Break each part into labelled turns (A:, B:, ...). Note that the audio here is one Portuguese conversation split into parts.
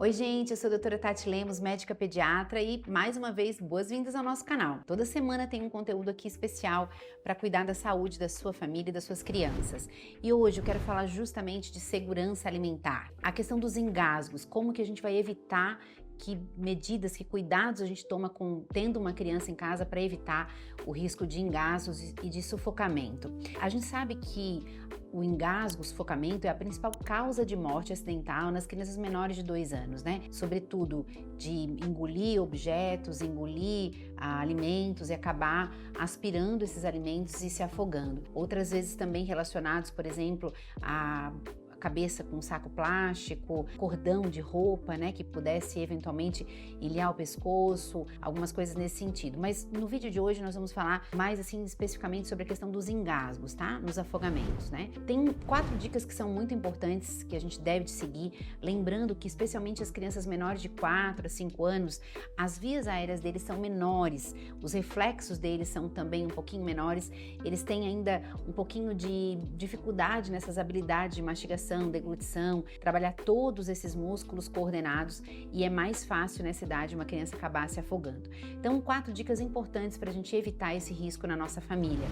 A: Oi gente, eu sou a doutora Tati Lemos, médica pediatra e mais uma vez, boas-vindas ao nosso canal. Toda semana tem um conteúdo aqui especial para cuidar da saúde da sua família e das suas crianças. E hoje eu quero falar justamente de segurança alimentar. A questão dos engasgos, como que a gente vai evitar, que medidas, que cuidados a gente toma tendo uma criança em casa para evitar o risco de engasgos e de sufocamento. A gente sabe que o engasgo, o sufocamento é a principal causa de morte acidental nas crianças menores de 2 anos, né? Sobretudo de engolir objetos, engolir alimentos e acabar aspirando esses alimentos e se afogando. Outras vezes também relacionados, por exemplo, a cabeça com um saco plástico, cordão de roupa, né, que pudesse eventualmente ilhar o pescoço, algumas coisas nesse sentido. Mas no vídeo de hoje nós vamos falar mais assim especificamente sobre a questão dos engasgos, tá? Nos afogamentos, né? Tem 4 dicas que são muito importantes que a gente deve seguir, lembrando que especialmente as crianças menores de 4 a 5 anos, as vias aéreas deles são menores, os reflexos deles são também um pouquinho menores, eles têm ainda um pouquinho de dificuldade nessas habilidades de mastigação, deglutição, trabalhar todos esses músculos coordenados e é mais fácil nessa idade uma criança acabar se afogando. Então, 4 dicas importantes para a gente evitar esse risco na nossa família.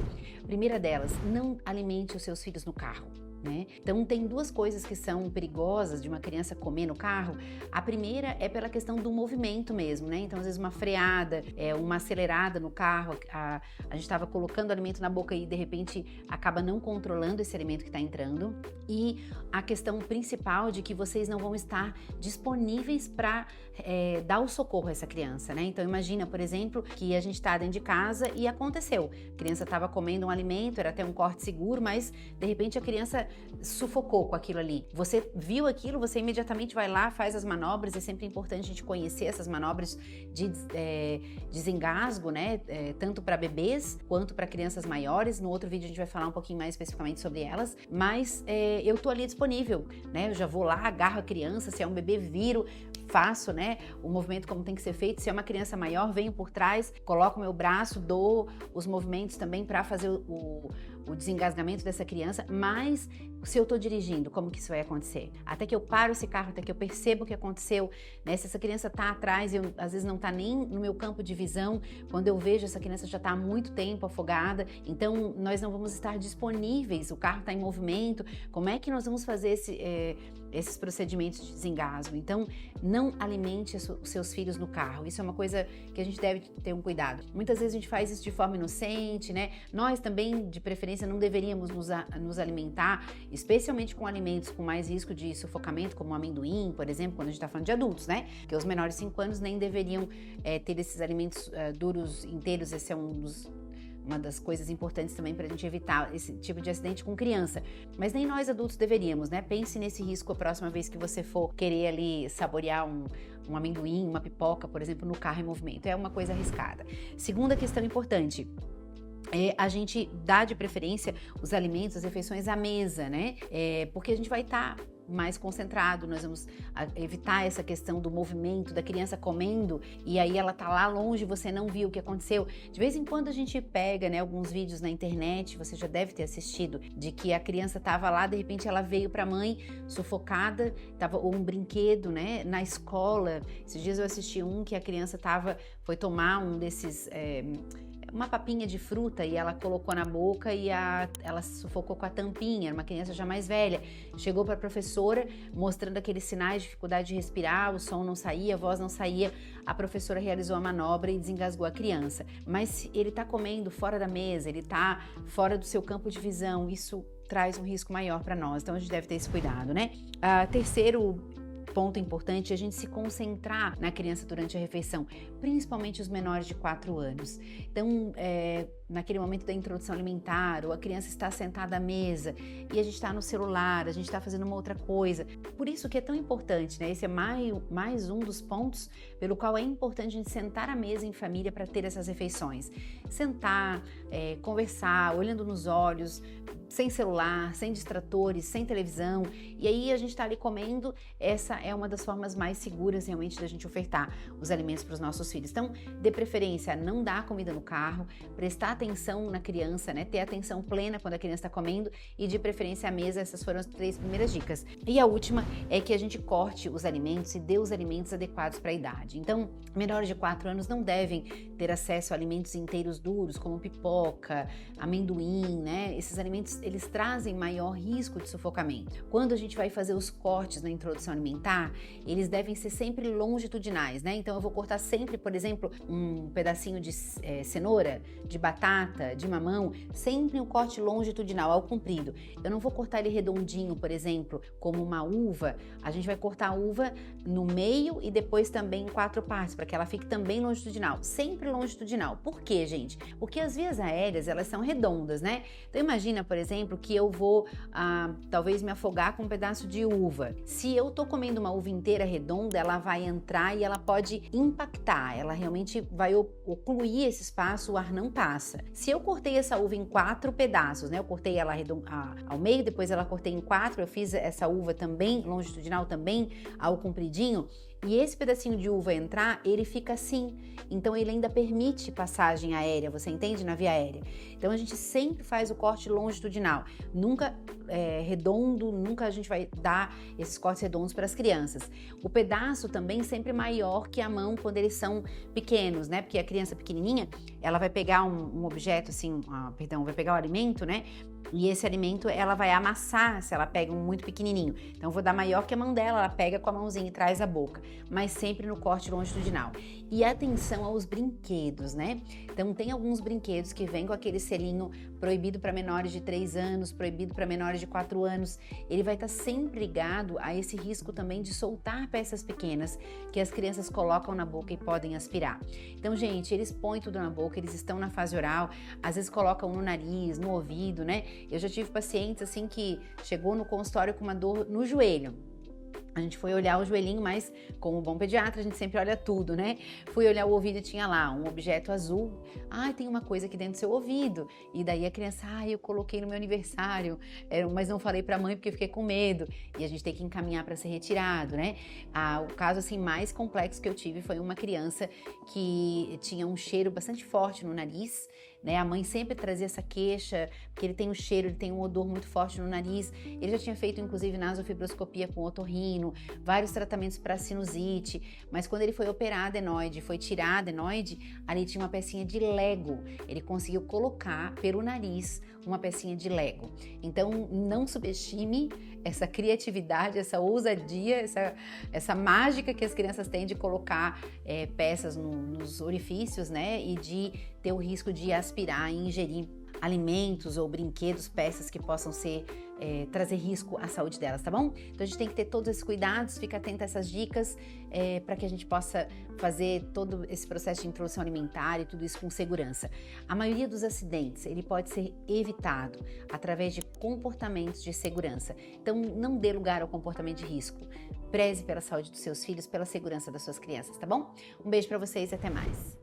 A: Primeira delas, não alimente os seus filhos no carro. Né? Então tem 2 coisas que são perigosas de uma criança comer no carro. A primeira é pela questão do movimento mesmo, né? Então às vezes uma freada, uma acelerada no carro, a gente estava colocando alimento na boca e de repente acaba não controlando esse alimento que está entrando. E a questão principal de que vocês não vão estar disponíveis para dar o socorro a essa criança, né? Então imagina, por exemplo, que a gente está dentro de casa e aconteceu. A criança estava comendo um alimento, era até um corte seguro, mas de repente a criança sufocou com aquilo ali. Você viu aquilo, você imediatamente vai lá, faz as manobras. É sempre importante a gente conhecer essas manobras de desengasgo, né? Tanto para bebês quanto para crianças maiores. No outro vídeo a gente vai falar um pouquinho mais especificamente sobre elas, mas eu tô ali disponível, né? Eu já vou lá, agarro a criança, se é um bebê, viro, faço, né, o movimento como tem que ser feito. Se é uma criança maior, venho por trás, coloco o meu braço, dou os movimentos também para fazer o desengasgamento dessa criança. Mas se eu tô dirigindo, como que isso vai acontecer? Até que eu paro esse carro, até que eu percebo o que aconteceu, né? Se essa criança tá atrás, eu às vezes não tá nem no meu campo de visão, quando eu vejo essa criança já tá há muito tempo afogada, então nós não vamos estar disponíveis, o carro tá em movimento, como é que nós vamos fazer esses procedimentos de desengasgo? Então, não alimente os seus filhos no carro. Isso é uma coisa que a gente deve ter um cuidado. Muitas vezes a gente faz isso de forma inocente, né? Nós também, de preferência, não deveríamos nos alimentar, especialmente com alimentos com mais risco de sufocamento, como o amendoim, por exemplo, quando a gente está falando de adultos, né? Porque os menores de 5 anos nem deveriam ter esses alimentos duros inteiros. Esse é uma das coisas importantes também para a gente evitar esse tipo de acidente com criança. Mas nem nós adultos deveríamos, né? Pense nesse risco a próxima vez que você for querer ali saborear um amendoim, uma pipoca, por exemplo, no carro em movimento. É uma coisa arriscada. Segunda questão importante. A gente dá de preferência os alimentos, as refeições à mesa, né? Porque a gente vai estar mais concentrado, nós vamos evitar essa questão do movimento da criança comendo e aí ela tá lá longe, você não viu o que aconteceu. De vez em quando a gente pega, né, alguns vídeos na internet, você já deve ter assistido, de que a criança tava lá, de repente ela veio pra mãe sufocada, ou um brinquedo, né, na escola. Esses dias eu assisti um que a criança foi tomar um desses uma papinha de fruta e ela colocou na boca e ela sufocou com a tampinha. Era uma criança já mais velha. Chegou para a professora mostrando aqueles sinais de dificuldade de respirar, o som não saía, a voz não saía. A professora realizou a manobra e desengasgou a criança. Mas se ele está comendo fora da mesa, ele está fora do seu campo de visão, isso traz um risco maior para nós. Então a gente deve ter esse cuidado, né? Terceiro ponto importante é a gente se concentrar na criança durante a refeição, principalmente os menores de 4 anos. Então, naquele momento da introdução alimentar, ou a criança está sentada à mesa e a gente está no celular, a gente está fazendo uma outra coisa. Por isso que é tão importante, né? Esse é mais um dos pontos pelo qual é importante a gente sentar à mesa em família para ter essas refeições. Sentar, conversar, olhando nos olhos, sem celular, sem distratores, sem televisão, e aí a gente tá ali comendo. Essa é uma das formas mais seguras realmente da gente ofertar os alimentos para os nossos filhos. Então, dê preferência a não dar comida no carro, prestar atenção na criança, né? Ter atenção plena quando a criança está comendo e de preferência à mesa. Essas foram as 3 primeiras dicas. E a última é que a gente corte os alimentos e dê os alimentos adequados para a idade. Então, menores de 4 anos não devem ter acesso a alimentos inteiros duros, como pipoca, amendoim, né? Esses alimentos, eles trazem maior risco de sufocamento. Quando a gente vai fazer os cortes na introdução alimentar, eles devem ser sempre longitudinais, né? Então eu vou cortar sempre, por exemplo, um pedacinho de cenoura, de batata, de mamão, sempre um corte longitudinal, ao comprido. Eu não vou cortar ele redondinho, por exemplo, como uma uva. A gente vai cortar a uva no meio e depois também em 4 partes, para que ela fique também longitudinal, sempre longitudinal. Por quê, gente? Porque as vias aéreas, elas são redondas, né? Então imagina, por exemplo, que eu vou talvez me afogar com um pedaço de uva. Se eu tô comendo uma uva inteira redonda, ela vai entrar e ela pode impactar, ela realmente vai ocluir esse espaço, o ar não passa. Se eu cortei essa uva em 4 pedaços, né? Eu cortei ela ao meio, depois ela cortei em 4, eu fiz essa uva também longitudinal, também ao compridinho, e esse pedacinho de uva entrar, ele fica assim. Então ele ainda permite passagem aérea, você entende? Na via aérea. Então a gente sempre faz o corte longitudinal, nunca redondo, nunca a gente vai dar esses cortes redondos para as crianças. O pedaço também sempre maior que a mão quando eles são pequenos, né? Porque a criança pequenininha, ela vai pegar um objeto assim, vai pegar o alimento, né? E esse alimento ela vai amassar se ela pega um muito pequenininho. Então eu vou dar maior que a mão dela, ela pega com a mãozinha e traz a boca, mas sempre no corte longitudinal. E atenção aos brinquedos, né? Então tem alguns brinquedos que vêm com aquele selinho proibido para menores de 3 anos, proibido para menores de 4 anos. Ele vai estar sempre ligado a esse risco também de soltar peças pequenas que as crianças colocam na boca e podem aspirar. Então, gente, eles põem tudo na boca, eles estão na fase oral, às vezes colocam no nariz, no ouvido, né? Eu já tive pacientes assim que chegou no consultório com uma dor no joelho. A gente foi olhar o joelhinho, mas como bom pediatra, a gente sempre olha tudo, né? Fui olhar o ouvido e tinha lá um objeto azul. Tem uma coisa aqui dentro do seu ouvido. E daí a criança, eu coloquei no meu aniversário, mas não falei pra mãe porque fiquei com medo. E a gente tem que encaminhar para ser retirado, né? O caso assim mais complexo que eu tive foi uma criança que tinha um cheiro bastante forte no nariz, né? A mãe sempre trazia essa queixa, porque ele tem um cheiro, ele tem um odor muito forte no nariz. Ele já tinha feito, inclusive, nasofibroscopia com otorrino, vários tratamentos para sinusite, mas quando ele foi operar a adenoide, foi tirar a adenoide, ali tinha uma pecinha de Lego. Ele conseguiu colocar pelo nariz uma pecinha de Lego. Então, não subestime essa criatividade, essa ousadia, essa mágica que as crianças têm de colocar peças nos orifícios, né? E de ter o risco de aspirar e ingerir alimentos ou brinquedos, peças que possam trazer risco à saúde delas, tá bom? Então a gente tem que ter todos esses cuidados, fica atento a essas dicas para que a gente possa fazer todo esse processo de introdução alimentar e tudo isso com segurança. A maioria dos acidentes, ele pode ser evitado através de comportamentos de segurança. Então não dê lugar ao comportamento de risco. Preze pela saúde dos seus filhos, pela segurança das suas crianças, tá bom? Um beijo para vocês e até mais.